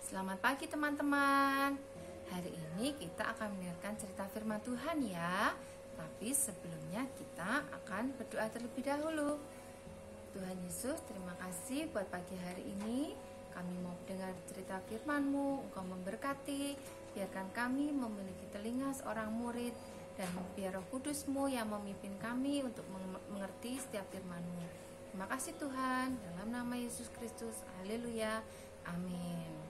Selamat pagi teman-teman. Hari ini kita akan mendengarkan cerita firman Tuhan ya. Tapi sebelumnya kita akan berdoa terlebih dahulu. Tuhan Yesus, terima kasih buat pagi hari ini. Kami mau dengar cerita firman-Mu, Engkau memberkati. Biarkan kami memiliki telinga seorang murid, dan biar Roh Kudus-Mu yang memimpin kami untuk mengerti setiap firman-Mu. Terima kasih Tuhan, dalam nama Yesus Kristus. Haleluya. Amin.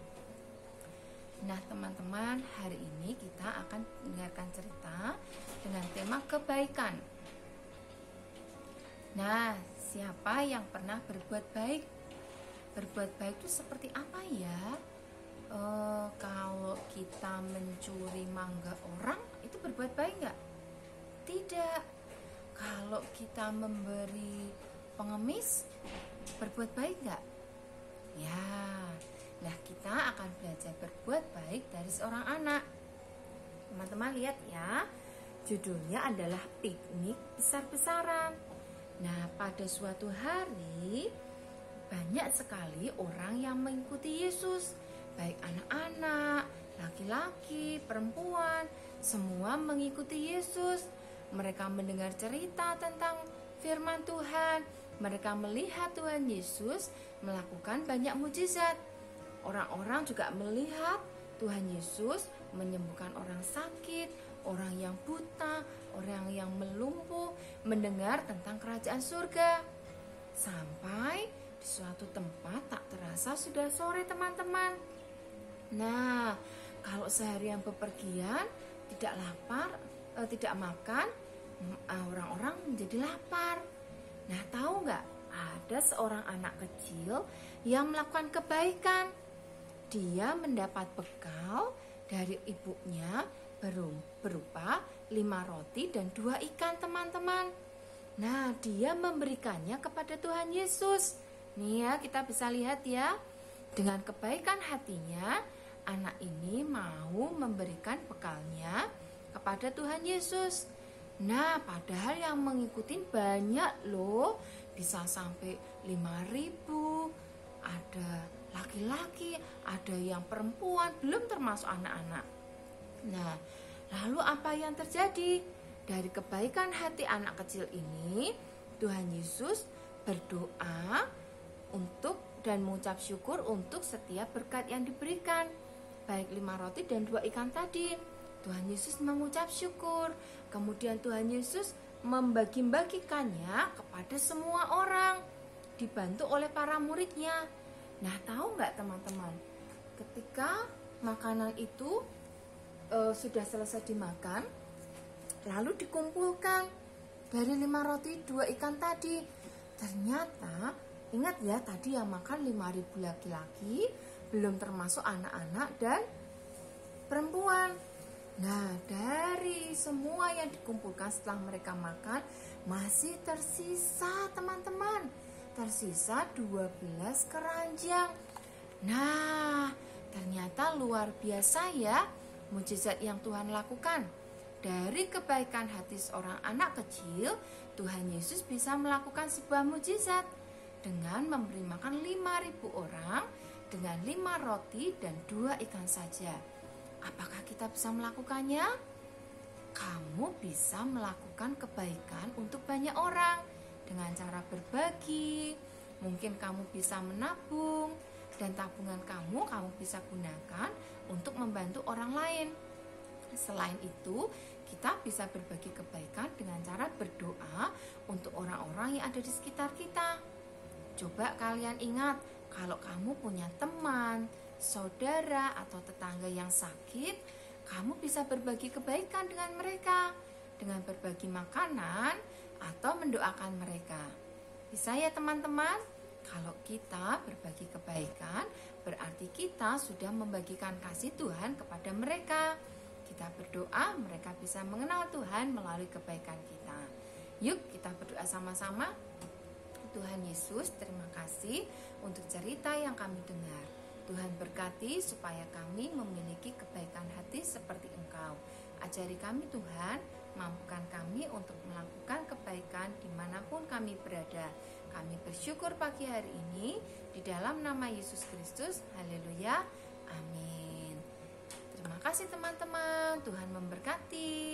Nah teman-teman, hari ini kita akan mendengarkan cerita dengan tema kebaikan. Nah, siapa yang pernah berbuat baik? Berbuat baik itu seperti apa ya? Kalau kita mencuri mangga orang, itu berbuat baik nggak? Tidak. Kalau kita memberi pengemis, berbuat baik nggak? Ya. Nah, kita akan belajar berbuat baik dari seorang anak. Teman-teman lihat ya, judulnya adalah piknik besar-besaran. Nah, pada suatu hari banyak sekali orang yang mengikuti Yesus, baik anak-anak, laki-laki, perempuan, semua mengikuti Yesus. Mereka mendengar cerita tentang firman Tuhan. Mereka melihat Tuhan Yesus melakukan banyak mujizat. Orang-orang juga melihat Tuhan Yesus menyembuhkan orang sakit, orang yang buta, orang yang melumpuh, mendengar tentang kerajaan surga. Sampai di suatu tempat tak terasa sudah sore teman-teman. Nah, kalau seharian bepergian, tidak lapar, tidak makan, orang-orang menjadi lapar. Nah, tahu nggak? Ada seorang anak kecil yang melakukan kebaikan. Dia mendapat bekal dari ibunya berupa 5 roti dan 2 ikan teman-teman. Nah, dia memberikannya kepada Tuhan Yesus. Nih ya, kita bisa lihat ya. Dengan kebaikan hatinya, anak ini mau memberikan bekalnya kepada Tuhan Yesus. Nah, padahal yang mengikuti banyak loh. Bisa sampai 5.000. Ada laki-laki, ada yang perempuan, belum termasuk anak-anak. Nah, lalu apa yang terjadi? Dari kebaikan hati anak kecil ini, Tuhan Yesus berdoa untuk dan mengucap syukur untuk setiap berkat yang diberikan. Baik 5 roti dan 2 ikan tadi. Tuhan Yesus mengucap syukur. Kemudian Tuhan Yesus membagi-bagikannya kepada semua orang, dibantu oleh para muridnya. Nah, tahu nggak teman-teman, ketika makanan itu sudah selesai dimakan, lalu dikumpulkan dari 5 roti 2 ikan tadi. Ternyata, ingat ya, tadi yang makan 5.000 laki-laki, belum termasuk anak-anak dan perempuan. Nah, dari semua yang dikumpulkan setelah mereka makan, masih tersisa teman-teman. Tersisa 12 keranjang. Nah, ternyata luar biasa ya mujizat yang Tuhan lakukan. Dari kebaikan hati seorang anak kecil, Tuhan Yesus bisa melakukan sebuah mujizat dengan memberi makan 5.000 orang dengan 5 roti dan 2 ikan saja. Apakah kita bisa melakukannya? Kamu bisa melakukan kebaikan untuk banyak orang dengan cara berbagi. Mungkin kamu bisa menabung, dan tabungan kamu bisa gunakan untuk membantu orang lain. Selain itu, kita bisa berbagi kebaikan dengan cara berdoa untuk orang-orang yang ada di sekitar kita. Coba kalian ingat, kalau kamu punya teman, saudara, atau tetangga yang sakit, kamu bisa berbagi kebaikan dengan mereka, dengan berbagi makanan atau mendoakan mereka. Bisa ya teman-teman? Kalau kita berbagi kebaikan, berarti kita sudah membagikan kasih Tuhan kepada mereka. Kita berdoa, mereka bisa mengenal Tuhan melalui kebaikan kita. Yuk kita berdoa sama-sama. Tuhan Yesus, terima kasih untuk cerita yang kami dengar. Tuhan berkati supaya kami memiliki kebaikan hati seperti Engkau. Ajari kami Tuhan, mampukan kami untuk melakukan kebaikan dimanapun kami berada. Kami bersyukur pagi hari ini di dalam nama Yesus Kristus. Haleluya. Amin. kasih teman-teman, Tuhan memberkati.